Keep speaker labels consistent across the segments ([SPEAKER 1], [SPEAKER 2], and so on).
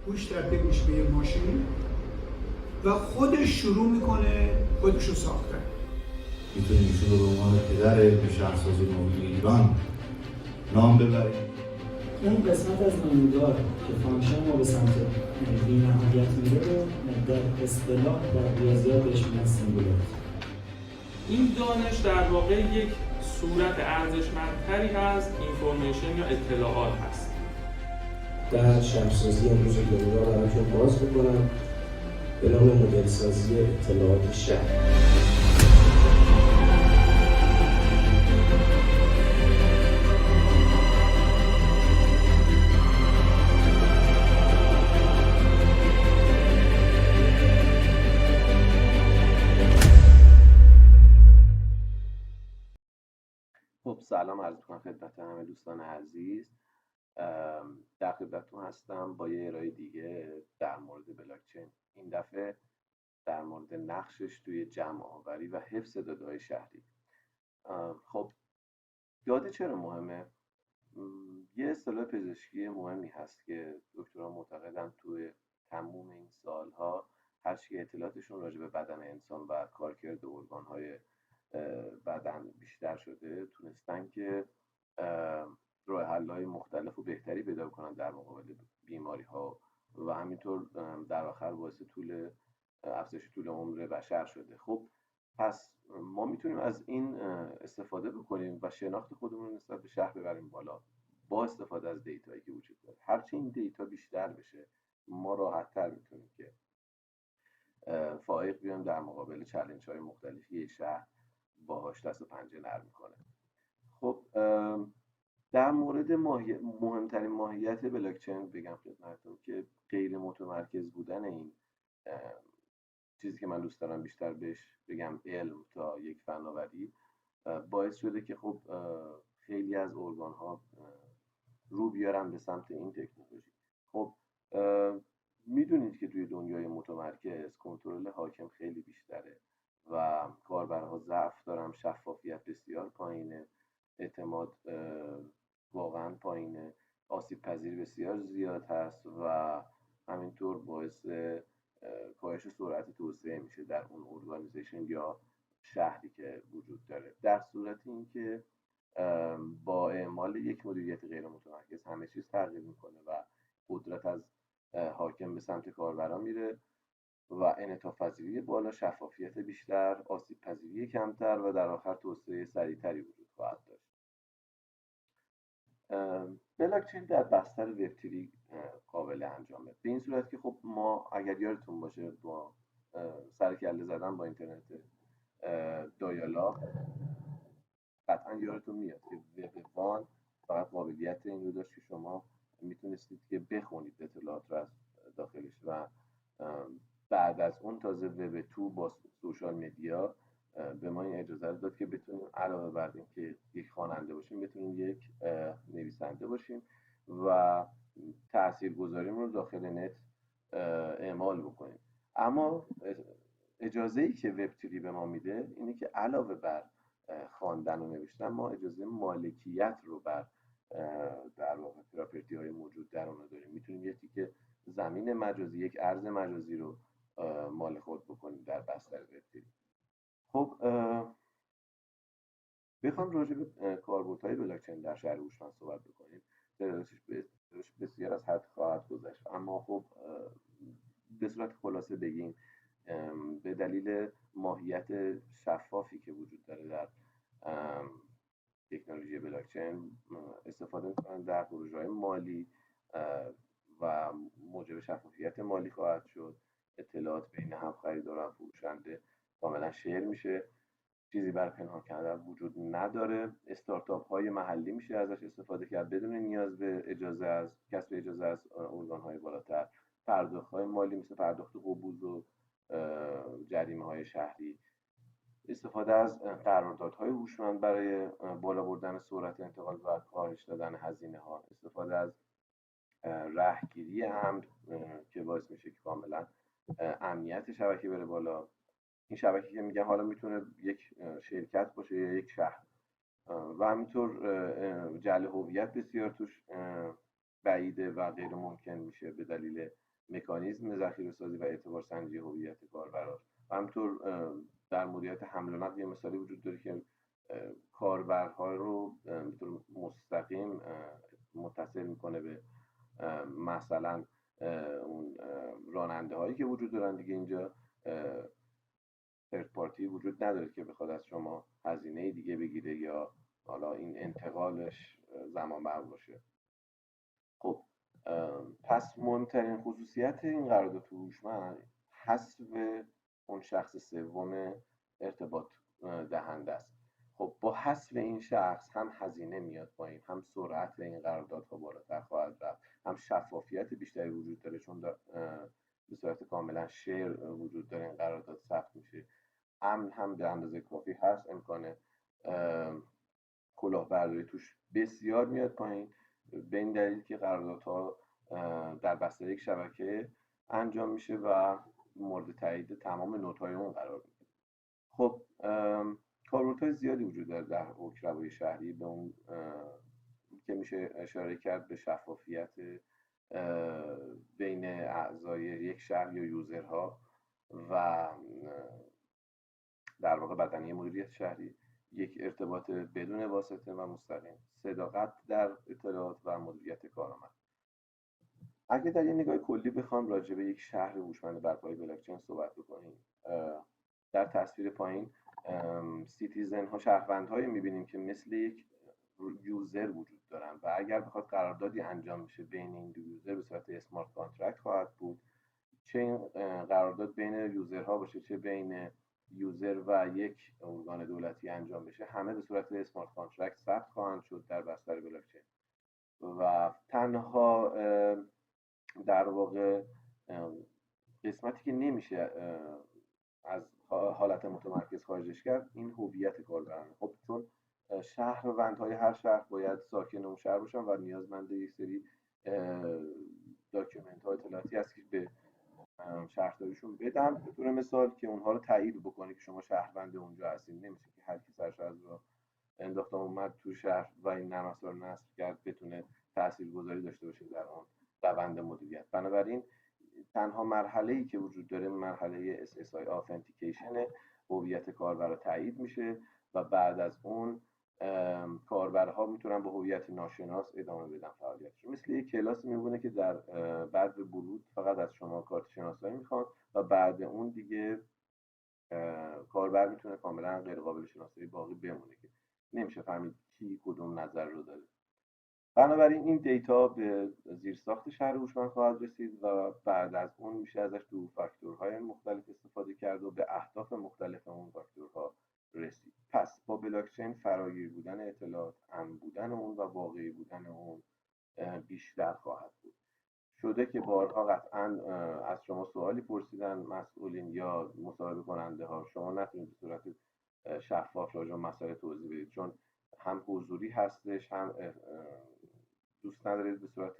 [SPEAKER 1] گوش کرده گوش به یه ماشین و خودش شروع میکنه خودشو ساختن.
[SPEAKER 2] میتونیم ایشون رو به عنوان پدر علم شهرسازی نوین ایران نام ببریم.
[SPEAKER 3] اون قسمت از نمودار که فانکشن ما به سمت بی‌نهایت میره رو در اصطلاح در ریاضیات بهش میگن سینگولاریتی.
[SPEAKER 4] این دانش در واقع یک صورت ارزشمندتری از اینفورمیشن یا اطلاعات هست.
[SPEAKER 5] در شهرسازی امروز دنیا براتون باز میکنم به نام مدل سازی اطلاعات شهر.
[SPEAKER 6] خب سلام عرض می‌کنم خدمت همه دوستان عزیز. در خدمتتون هستم با یه ارائه دیگه در مورد بلاکچین. این دفعه در مورد نقشش توی جمع آوری و حفظ داده‌های شهری. خب داده چرا مهمه؟ یه اصطلاح پزشکی مهمی هست که دکتران معتقدن توی تموم این سالها هرچی اطلاعاتشون راجع به بدن انسان و کارکرد ارگان‌های بدن بیشتر شده، تونستن که راه حل‌های مختلف و بهتری پیدا کنن در مقابل بیماری‌ها و همینطور در آخر باعث افزایش طول عمر بشر شده. خب پس ما میتونیم از این استفاده بکنیم و شناخت خودمون نسبت به شهر ببریم بالا با استفاده از دیتایی که وجود داره. هرچی این دیتا بیشتر بشه، ما راحت‌تر میتونیم که فائق بیایم در مقابل چالش‌های مختلفی شهر باهاش دست و پنجه نرم میکنه. خب در مورد مهمترین ماهیت بلاکچین بگم خدمتتون که غیر متمرکز بودن این چیزی که من دوست دارم بیشتر بهش بگم علم تا یک فناوری باعث شده که خب خیلی از ارگان ها رو بیارن به سمت این تکنولوژی. خب میدونید که توی دنیای متمرکز کنترل حاکم خیلی بیشتره و کاربرها ضعف دارن، شفافیت بسیار پایینه، اعتماد واقعا پایینه، آسیب پذیر بسیار زیاد هست و همینطور باعث کاهش سرعت توسعه میشه در اون ارگانیزیشن یا شهری که وجود داره. در صورت اینکه با اعمال یک مدیریت غیر متمرکز همه چیز تغییر میکنه و قدرت از حاکم به سمت کاربران میره و انعطاف پذیری بالا، شفافیت بیشتر، آسیب پذیری کمتر و در آخر توسعه سریعتری وجود خواهد داشت. بلاکچین در بستر وب 3 قابل انجامه، به این صورت که خب ما اگر یادتون باشه با سر کله زدن با اینترنت دایالا قطعا یادتون میاد که وب وان فقط قابلیت این رو داشت که شما میتونستید که بخونید اطلاعات رو از داخلش و بعد از اون تازه وب 2 با سوشال مدیا به ما این اجازه رو داد که بتونیم علاوه بر این که یک خواننده باشیم بتونیم یک نویسنده باشیم و تاثیرگذاریمون رو داخل نت اعمال بکنیم. اما اجازه ای که وب 3 به ما میده اینه که علاوه بر خواندن و نوشتن ما اجازه مالکیت رو بر در واقع پراپرتی های موجود در اون داریم. میتونیم یه تیکه زمین مجازی، یک ارز مجازی رو مال خود بکنیم در بستر وب 3. خب بخوام راجع به کاربردهای بلاکچین در شهر هوشمند صحبت بکنیم، بسیار از حد خواهد گذشت، اما خب به صورت خلاصه بگیم به دلیل ماهیت شفافی که وجود داره در تکنولوژی بلاکچین استفاده می‌کنن در پروژه‌های مالی و موجب شفافیت مالی خواهد شد. اطلاعات بین هم خریدار و فروشنده کاملا شیر میشه، چیزی برای پنهان کردن وجود نداره. استارتاپ های محلی میشه ازش استفاده کرد بدون نیاز به کسب اجازه از ارگان های بالاتر. پرداخت های مالی مثل پرداخت قبوز و جریمه های شهری، استفاده از قراردادهای هوشمند برای بالا بردن سرعت انتقال و کاهش دادن هزینه ها، استفاده از رهگیری امن که باعث میشه که کاملا امنیت شبکه بره بالا. این شبکه که میگم حالا میتونه یک شرکت باشه یا یک شهر و همینطور جعل هویت بسیار توش بعیده و غیر ممکن میشه به دلیل مکانیزم ذخیره‌سازی و اعتبارسنجی هویت کاربران. همینطور در مدیریت حمل و نقل یه مثالی وجود داره که کاربرها رو به طور مستقیم متصل میکنه به مثلا اون راننده هایی که وجود دارن دیگه. اینجا ثرد پارتی وجود نداره که بخواد از شما هزینه دیگه بگیره یا حالا این انتقالش زمان بر باشه. خب پس مهمترین خصوصیت این قرارداد هوشمند حذف اون شخص سوم ارتباط دهنده است. خب با حذف این شخص هم هزینه میاد پایین، هم سرعت این قراردادها بالاتر خواهد رفت، هم شفافیت بیشتری وجود داره چون به صورت کاملا شیر وجود داره این قرارداد ثبت میشه. امن هم به اندازه کافی هست، امکان کلاهبرداری توش بسیار میاد پایین، به این دلیل که قراردادها در بستر یک شبکه انجام میشه و مورد تایید تمام نودهای اون قرار میگیره. خب کاربردهای زیادی وجود داره در حوزه روابط شهری، به اون که میشه اشاره کرد به شفافیت بین اعضای یک شهر یا یوزرها و در واقع بدنه مدیریت شهری، یک ارتباط بدون واسطه و مستقیم، صداقت در اطلاعات و مدیریت کارآمد. اگه در یه نگاه کلی بخوام راجع به یک شهر هوشمند بر پایه بلاکچین صحبت بکنیم، در تصویر پایین سیتیزن ها، شهروندهایی میبینیم که مثل یک یوزر وجود دارن و اگر بخواد قراردادی انجام بشه بین این دو یوزر به صورت اسمارت کانترکت خواهد بود، چه این قرارداد بین یوزرها باشه چه بین یوزر و یک ارگان دولتی انجام بشه، همه به صورت اسمارت کانترکت ثبت خواهند شد در بستر بلاکچین و تنها در واقع قسمتی که نمیشه از حالت متمرکز خارجش کرد این هویت کاربران. خب چون شهروندهای هر شهر باید ساکن اون شهر باشن و نیازمند یک سری داکیومنت ها اطلاعاتی هست که به شهرداریشون بدن به طور مثال که اونها رو تایید بکنه که شما شهروند اونجا هستین. نمیشه که هر کی سرش از رو انداخت اومد تو شهر و این نرم افزار رو نصب کرد بتونه تاثیرگذاری داشته باشه در اون روند مدیریت. بنابراین تنها مرحله‌ای که وجود داره مرحله SSI Authentication، هویت کاربر تایید میشه و بعد از اون کاربرها میتونن با هویت ناشناس ادامه بدن فعالیتشون. مثل یک کلاس میمونه که در بعد ورود فقط از شما کارت شناسایی میخوان و بعد اون دیگه کاربر میتونه کاملا غیر قابل شناسایی باقی بمونه که نمیشه فهمید کی کدوم نظر رو داره. بنابراین این دیتا به زیرساخت شهر هوشمند خواهد رسید و بعد از اون میشه ازش دو فاکتورهای مختلف استفاده کرد و به اهداف مختلف اون فاکتورها رسید. پس با بلاکچین فراگیر بودن اطلاعات، امن بودن اون و واقعی بودن اون بیشتر خواهد بود. شده که بارها قطعا از شما سوالی پرسیدن مسئولین یا مصاحبه کننده ها، شما نتونید به صورت شفاف راجع به مسائل توضیح بدید چون هم حضوری هستش، هم دوست ندارید به صورت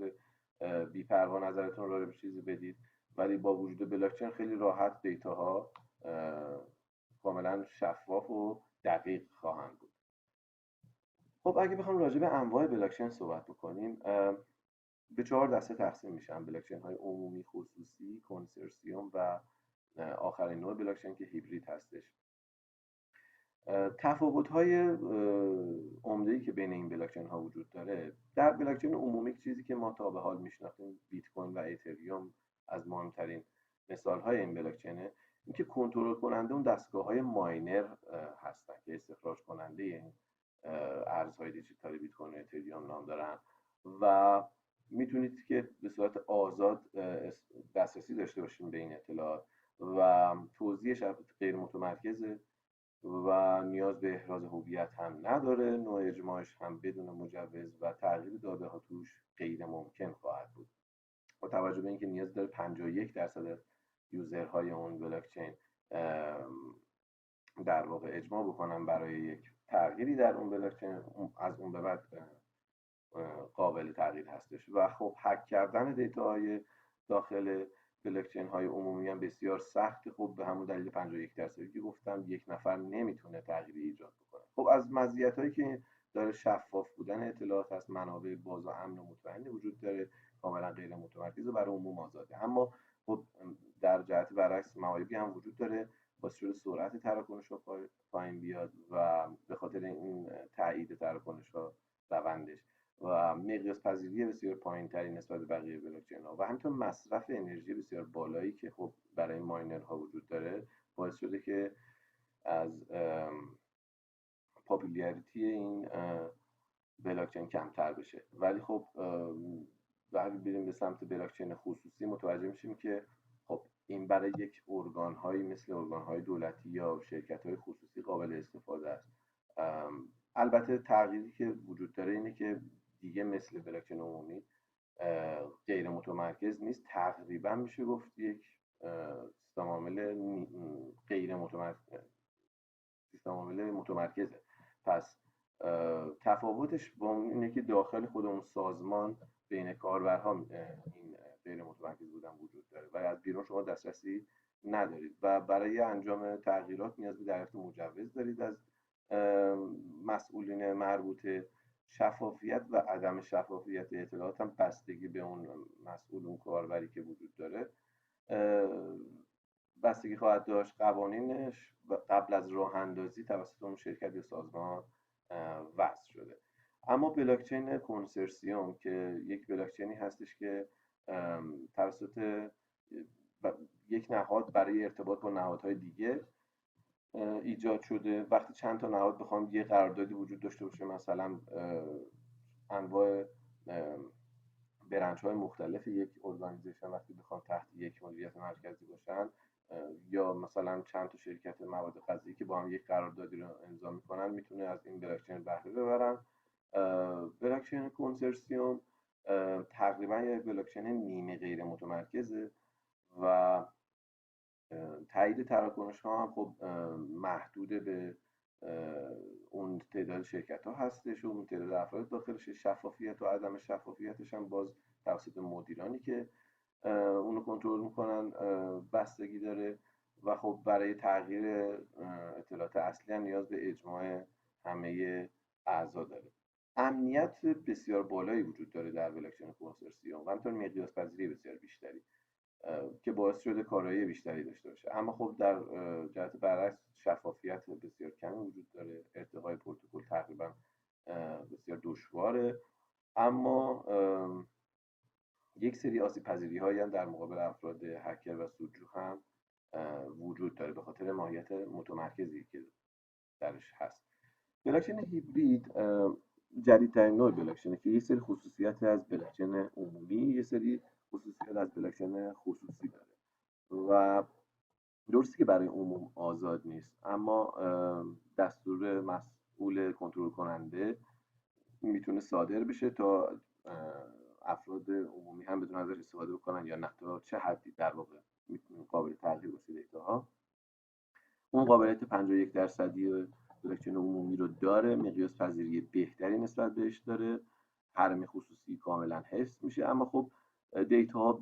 [SPEAKER 6] بی‌پروا نظرتون راجع به چیزی بدید، ولی با وجود بلاکچین خیلی راحت دیتاها کاملا شفاف و دقیق خواهند بود. خب اگه بخوام راجع به انواع بلاکچین صحبت بکنیم، به 4 دسته تقسیم میشن: بلاکچین های عمومی، خصوصی، کنسورسیوم و آخرین نوع بلاکچین که هیبرید هستش. تفاوت‌های عمده‌ای که بین این بلاکچین ها وجود داره، در بلاکچین عمومی چیزی که ما تا به حال میشناختیم بیت کوین و اتریوم از مهمترین مثال‌های این بلاکچینه، اینکه کنترل کننده اون دستگاه‌های ماینر هستن که استخراج کننده این ارزهای دیجیتال بیت کوین و اتریوم نام دارن و میتونید که به صورت آزاد دسترسی داشته باشین به این اطلاعات و توزیعش غیر متمرکزه و نیاز به احراز هویت هم نداره، نوع اجماعش هم بدون مجوز و تغییر داده ها توش غیر ممکن خواهد بود. با توجه به اینکه نیاز داره 51% یوزرهای اون بلاکچین در واقع اجماع بکنن برای یک تغییری در اون بلاکچین، از اون به بعد قابل تغییر هستش. و خب هک کردن دیتاهای داخل بلاکچین های عمومی هم بسیار سخت. خب به همون دلیل 51% که گفتم یک نفر نمیتونه تغییری ایجاد بکنه. خب از مزیتایی که داره شفاف بودن اطلاعات هست، منابع باز و امن و مطمئن وجود داره، کاملا غیر متمرکز و برای عموم آزاده. اما خب در جهت برعکس معایبی هم وجود داره، باعث شده سرعت تراکنش‌ها پایین بیاد و به خاطر این تایید تراکنش‌ها روندش و مقیاس پذیری بسیار پایین‌تری نسبت به بقیه بلاکچین‌ها و همینطور مصرف انرژی بسیار بالایی که خب برای ماینرها وجود داره باعث شده که از پاپولاریتی این بلاکچین کمتر بشه. ولی خب وقتی بریم به سمت بلاکچین خصوصی متوجه میشیم که خب این برای یک ارگان‌هایی مثل ارگان‌های دولتی یا شرکت‌های خصوصی قابل استفاده است. البته تغییری که وجود داره اینه که دیگه مثل بلاکچین عمومی غیر متمرکز نیست، تقریبا میشه گفت یک سیستم عامل غیر متمرکزه. پس تفاوتش با اون اینه که داخل خود اون سازمان بین کاربرها این غیر متمرکز بودن وجود داره و از بیرون شما دسترسی ندارید و برای انجام تغییرات نیاز به دریافت مجوز دارید از مسئولین مربوطه. شفافیت و عدم شفافیت اطلاعات هم بستگی به اون مسئول، اون کاربری که وجود داره بستگی خواهد داشت. قوانینش قبل از راه اندازی توسط اون شرکت یا سازمان وضع شده. اما بلاکچین کنسرسیوم که یک بلاکچینی هستش که توسط یک نهاد برای ارتباط با نهادهای دیگه ایجاد شده. وقتی چند تا نهاد بخوام یه قراردادی وجود داشته باشه، مثلا انواع برنچ‌های مختلف یک ارگانیزیشن وقتی بخوام تحت یک مدیریت مرکزی باشن یا مثلا چند تا شرکت مواد غذایی که با هم یک قراردادی رو امضا میکنن میتونه از این بلاکچین بهره ببرن. بلاکچین کنسرسیوم تقریبا یک بلاکچین نیمه غیر متمرکزه و تایید تراکنش ها هم خب محدود به اون تعداد شرکت ها هستش و اون تعداد افراد داخلش. شفافیت و عدم شفافیتش هم باز توسط مدیرانی که اونو کنترل میکنن بستگی داره و خب برای تغییر اطلاعات اصلی هم نیاز به اجماع همه اعضا داره. امنیت بسیار بالایی وجود داره در بلاکچین کنسرسیوم و همینطور مقیاس پذیری بسیار بیشتری که باعث شده کارایی بیشتری داشته باشه. اما خب در جهت برعکس شفافیت بسیار کمی وجود داره، ارتقای پروتکل تقریبا بسیار دشواره. اما یک سری آسیب پذیری هایی هم در مقابل افراد هکر و سودجو هم وجود داره به خاطر ماهیت متمرکزی که درش هست. بلاکچین هیبرید جدیدترین نوع بلاکچینه که یک سری خصوصیت از بلاکچین عمومی، یک سری خصوصیت از بلاکچین خصوصی داره و درسته که برای عموم آزاد نیست، اما دستور مسئول کنترل کننده میتونه صادر بشه تا افراد عمومی هم بدون ازش استفاده بکنن یا نه، تا چه حدی در واقع میتونه قابل تغییر باشه دیتاها. اون قابلیت 51% بلاکچین عمومی رو داره، مقیاس پذیری بهتری نسبت بهش داره، حرم خصوصی کاملا حفظ میشه. اما خب دیتا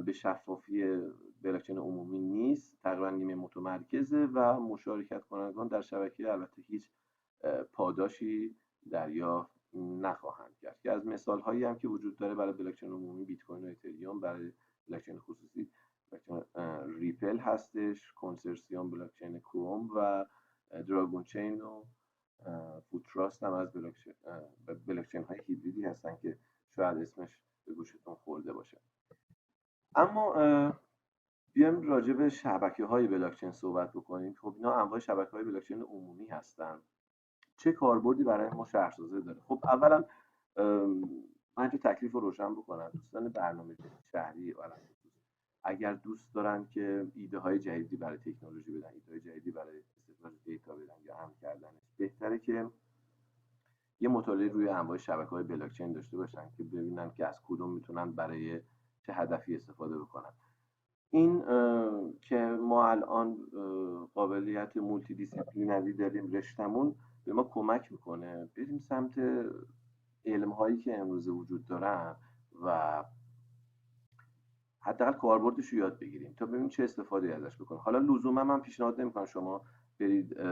[SPEAKER 6] به شفافی بلاکچین عمومی نیست، تقریبا نیمه متمرکزه و مشارکت کنندگان در شبکه البته هیچ پاداشی دریافت نخواهند کرد. که از مثال هایی هم که وجود داره برای بلاکچین عمومی بیت کوین و اتریوم، برای بلاکچین خصوصی ریپل هستش، کنسرسیوم بلاکچین کروم و دراگون چین و فوتراست هم از بلاکچین های هیبریدی هستن که شاید اسمش به گوشتون خورده باشه. اما بیایم راجع به شبکه‌های بلاکچین صحبت بکنیم. خب اینا انواع شبکه‌های بلاکچین عمومی هستن. چه کاربردی برای ما شهرسازی داره؟ خب اولا من اینجا تکلیف رو روشن بکنم. دوستان برنامه شهری اگر دوست دارن که ایده های جدیدی برای تکنولوژی بدن، ایده های جدیدی برای استفاده دیتا بدن یا امن کردنش، بهتره که یه مطالعه روی انواع شبکه‌های بلاکچین داشته باشن که ببینن که از کدوم میتونن برای چه هدفی استفاده بکنن. این که ما الان قابلیت مولتی دیسیپلینری داریم، رشتمون به ما کمک میکنه بریم سمت علم هایی که امروز وجود دارن و حداقل کاربردش رو یاد بگیریم تا ببینیم چه استفاده ازش بکنیم. حالا لزوما من پیشنهاد نمیکنم شما برید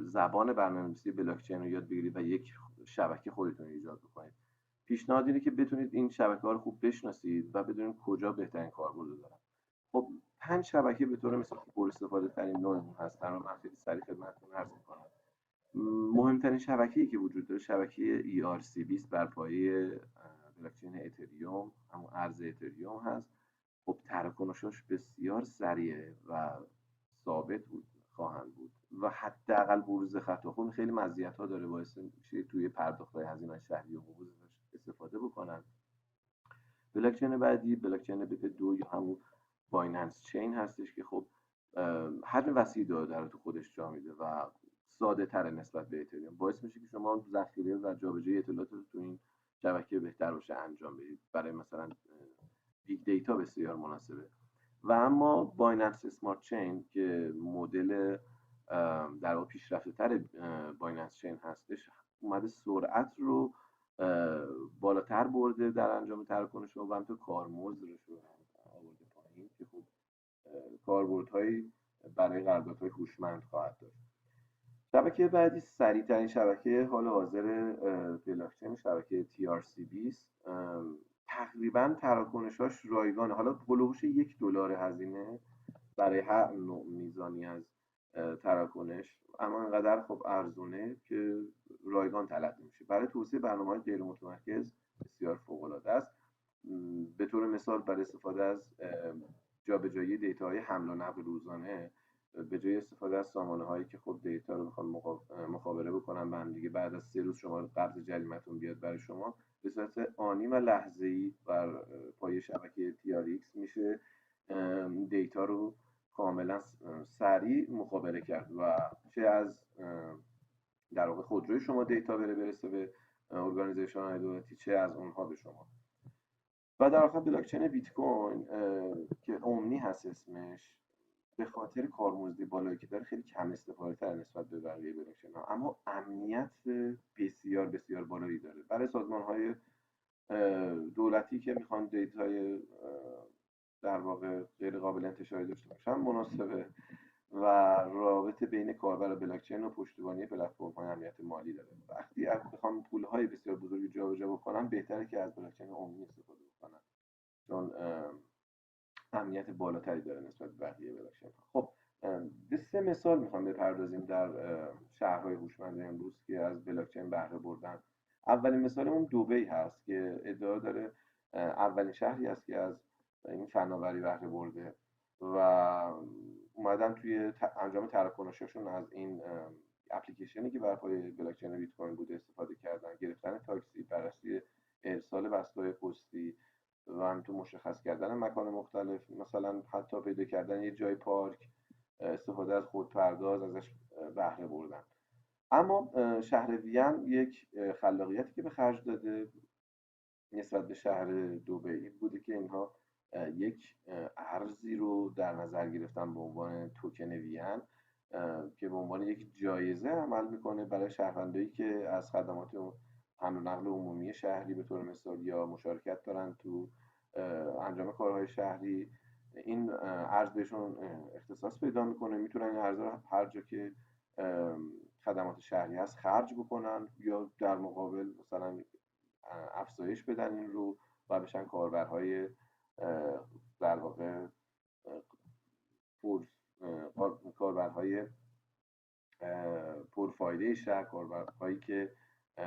[SPEAKER 6] زبان برنامه‌نویسی بلاکچین رو یاد بگیرید و یک شبکه خودتون ایجاد بکنید. پیشنهاد اینه که بتونید این شبکه‌ها رو خوب بشناسید و بدونید کجا بهترین کاربرد رو دارن. خب 5 شبکه به طور مثال پر استفاده ترین نوع هستن رو من خیلی سریع خدمتتون عرض می‌کنم. مهمترین شبکه‌ای که وجود داره شبکه ERC20 بر پایه بلاکچین اتریوم، همون ارز اتریوم هست. خب تراکنشاش بسیار سریعه و ثابت خواهند بود و حداقل بروز خطا. خب خیلی مزیت‌ها داره، باعث میشه توی پرداخت‌های هزینه شهری و حقوق استفاده بکنن. بلاکچین بعدی بلاکچین BP2 یا همون بایننس چین هستش که خب حجم وسیعی داره تو خودش جا میده و ساده تر نسبت به اتریوم، باعث میشه که شما ذخیره و جابجایی اطلاعات رو تو این شبکه بهتر باشه انجام بدید. برای مثلا بیگ دیتا بسیار مناسبه. و اما بایننس اسمارت چین که مدل در واقع پیشرفته تر بایننس چین هستش، اومده سرعت رو بالاتر برده در انجام تراکنش و همینطور کارمزدش رو آورده پایین که خب کاربردهایی برای قراردادهای هوشمند خواهد داشت. شبکه بعدی سریع‌ترین شبکه حال حاضر بلاکچین شبکه TRC20 تقریبا تراکنشاش رایگانه. حالا هولوش $1 هزینه برای هر نوع میزانی از تراکنش، اما انقدر خب ارزونه که رایگان تلقی میشه. برای توسعه برنامه‌های غیر متمرکز بسیار فوق‌العاده است. به طور مثال برای استفاده از جابجایی دیتاهای حمل و نقل روزانه، به جای استفاده از سامانه هایی که خب دیتا رو میخوان مخابره بکنن به هم دیگه، بعد از 3 روز شما قبض جریمتون بیاد برای شما، به صورت آنی و لحظه‌ای بر پایه شبکه TRX میشه دیتا رو کاملا سریع مخابره کرد و چه از در واقع خودروی شما دیتا برسه به ارگانیزیشن های دولتی، چه از اونها به شما. و در آخر بلاکچین بیت کوین که اومنی هست اسمش، به خاطر کارمزدی بالایی که داره خیلی کم استفاده تر نسبت به بقیه بلاکچین ها، اما امنیت بسیار بسیار بالایی داره. برای سازمان های دولتی که میخوان دیتای در واقع غیر قابل انتشاری داشته باشن مناسبه و رابطه بین کاربر و بلاکچین و پشتیبانی پلتفرم های امنیت مالی داره. وقتی بخوام پول های بسیار بزرگی جابجا بکنن، بهتره که از بلاکچین اومنی استفاده بکنن چون امنیت بالاتری داره نسبت به بقیه بلاکچین. خب به 3 مثال میخوام بپردازیم در شهرهای هوشمند امروز که از بلاکچین بهره بردن. اولین مثالمون دبی هست که ادعا داره اولین شهری است که از این فناوری بهره برده و اومدن توی انجام تراکنششون از این اپلیکیشنی که بر پایه بلاکچین بیت کوین بوده استفاده کردن، گرفتن تاکسی، بررسی ارسال بسته‌های پستی و همینطور مشخص کردن مکان مختلف، مثلا حتی پیدا کردن یه جای پارک، استفاده از خودپرداز ازش بهره بردن. اما شهر وین یک خلاقیتی که به خرج داده نسبت به شهر دبی بوده که اینها یک ارزی رو در نظر گرفتن به عنوان توکن وین که به عنوان یک جایزه عمل میکنه برای شهروندایی که از خدمات حمل و نقل عمومی شهری به طور مثال یا مشارکت دارن تو انجام کارهای شهری. این ارز بهشون اختصاص پیدا میکنه، میتونن این ارز رو هر جا که خدمات شهری هست خرج بکنن یا در مقابل مثلا افزایش بدن این رو و بشن کاربرهای در واقع کاربرهای پرفایده شهر، کاربرهایی که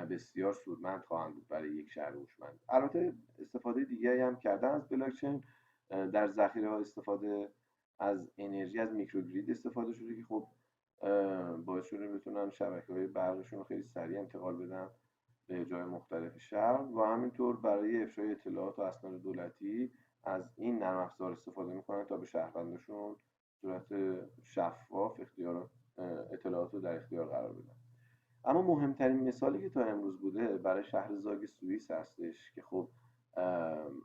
[SPEAKER 6] بسیار سودمند خواهند بود برای یک شهر هوشمند. البته استفاده دیگری هم کردن از بلاکچین در ذخیره ها، استفاده از انرژی از میکروگرید استفاده شده که خب باعث شده بتونن شبکه‌های برقشون رو خیلی سریع انتقال بدن به جای مختلف شهر و همینطور برای افشای اطلاعات و اسناد دولتی از این نرم افزار استفاده میکنن تا به شهروندشون صورت شفاف اطلاعات رو در اختیار قرار بدن. اما مهمترین مثالی که تا امروز بوده برای شهر زاگ سوئیس هستش که خب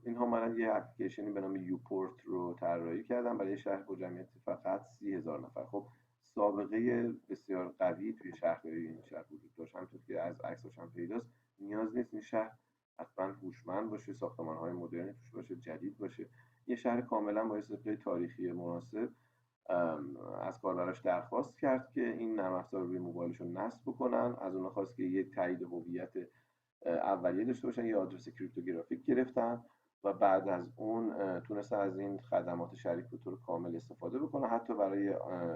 [SPEAKER 6] اینها اومدن یه اپلیکیشنی به نام یوپورت رو طراحی کردن برای شهر با جمعیت فقط 30,000 نفر. خب سابقه بسیار قوی توی شهرهای این شهر وجود داشت، همونطور که از عکسش هم پیداست. نیاز نیست این شهر حتما هوشمند باشه، ساختمان‌های مدرنی توش باشه، جدید باشه. یه شهر کاملا با استقلال تاریخی مناسب از کاربراش درخواست کرد که این نرم افزار رو روی موبایلشون نصب بکنن. از اونها خواست که یک تایید هویت اولیه داشته باشن، یه آدرس کریپتوگرافیک گرفتن و بعد از اون تونستن از این خدمات شریک به طور کامل استفاده بکنن، حتی برای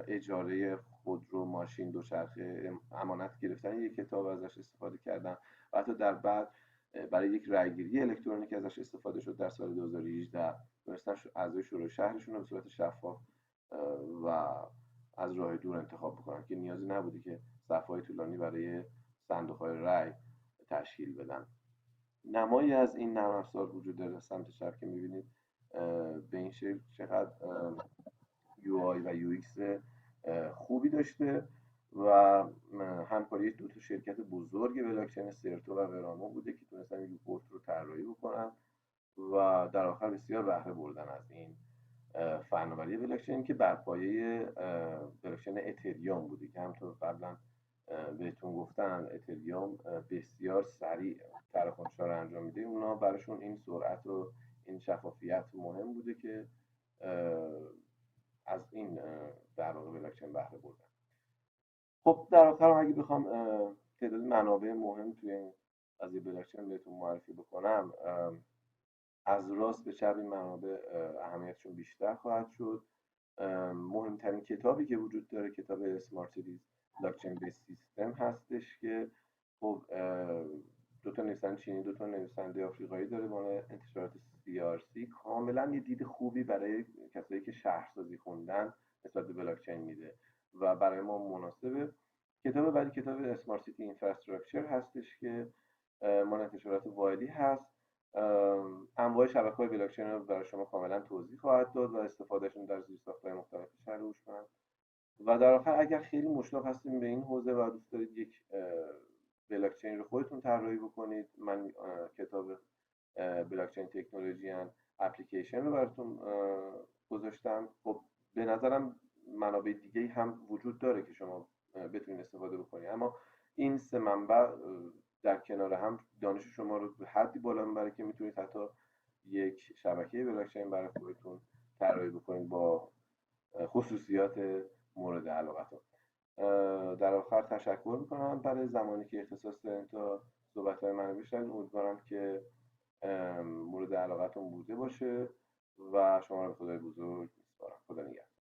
[SPEAKER 6] اجاره خودرو، ماشین، دوچرخه، امانت گرفتن یک کتاب ازش استفاده کردن و حتی در بعد برای یک رأیگیری الکترونیک ازش استفاده شد. در سال 2018 تونستن اعضای شورای شهرشون رو به صورت شفاف و از راه دور انتخاب بکنن که نیازی نبوده که صف‌های طولانی برای صندوق‌های رأی تشکیل بدن. نمایی از این نرم افزار وجود داره سمت چپ که می‌بینید به این شکل چقدر UI و UX خوبی داشته و همکاری دو تا شرکت بزرگ بلاکچین، سرتو و ورامو بوده که تونستن یوپورت رو طراحی بکنن و در آخر بسیار بهره بردن از این فناوری بلاکچین که بر پایه بلاکچین اتریوم بوده که همونطور قبلا بهتون گفتم اتریوم بسیار سریع تراکنش‌ها رو انجام میده. اونا براشون این سرعت و این شفافیت مهم بوده که از این در واقع بلاکچین بهره بردن. خب در آخر اگه بخوام تعداد منابع مهم توی این قضیه بلاکچین بهتون معرفی بکنم، از راست به چپ این منابع اهمیتشون بیشتر خواهد شد. مهمترین کتابی که وجود داره کتاب اسمارت سیتیز بلاکچین بیس سیستم هستش که خب دو تا نویسنده چینی، دو تا نویسنده آفریقایی داره با انتشارات CRC. کاملا یه دید خوبی برای کسایی که شهرسازی خوندن نسبت به بلاکچین میده و برای ما مناسبه. کتاب بعدی کتاب اسمارت سیتی اینفراستراکچر هستش که مال انتشارات وایلی هست. انواع شبکه‌های بلاکچین رو برای شما کاملا توضیح خواهد داد و استفادهشون در زیرساخت‌های مختلف شهر هوشمند. و در آخر اگر خیلی مشتاق هستیم به این حوزه و دوست دارید یک بلاکچین رو خودتون طراحی بکنید، من کتاب بلاکچین تکنولوژی اند اپلیکیشن رو براتون گذاشتم. خب به نظرم منابع دیگه هم وجود داره که شما بتونید استفاده بکنید، اما این سه منبع در کنار هم دانش شما رو به حدی بالا میبره که میتونید حتی یک شبکه بلاکچین برای خودتون طراحی بکنید با خصوصیات مورد علاقتون. در آخر تشکر میکنم برای زمانی که اختصاص دارین تا صحبت‌های من رو بشنوید. امیدوارم که مورد علاقتون بوده باشه و شما رو به خدای بزرگ میسپارم. خدا نگهدار.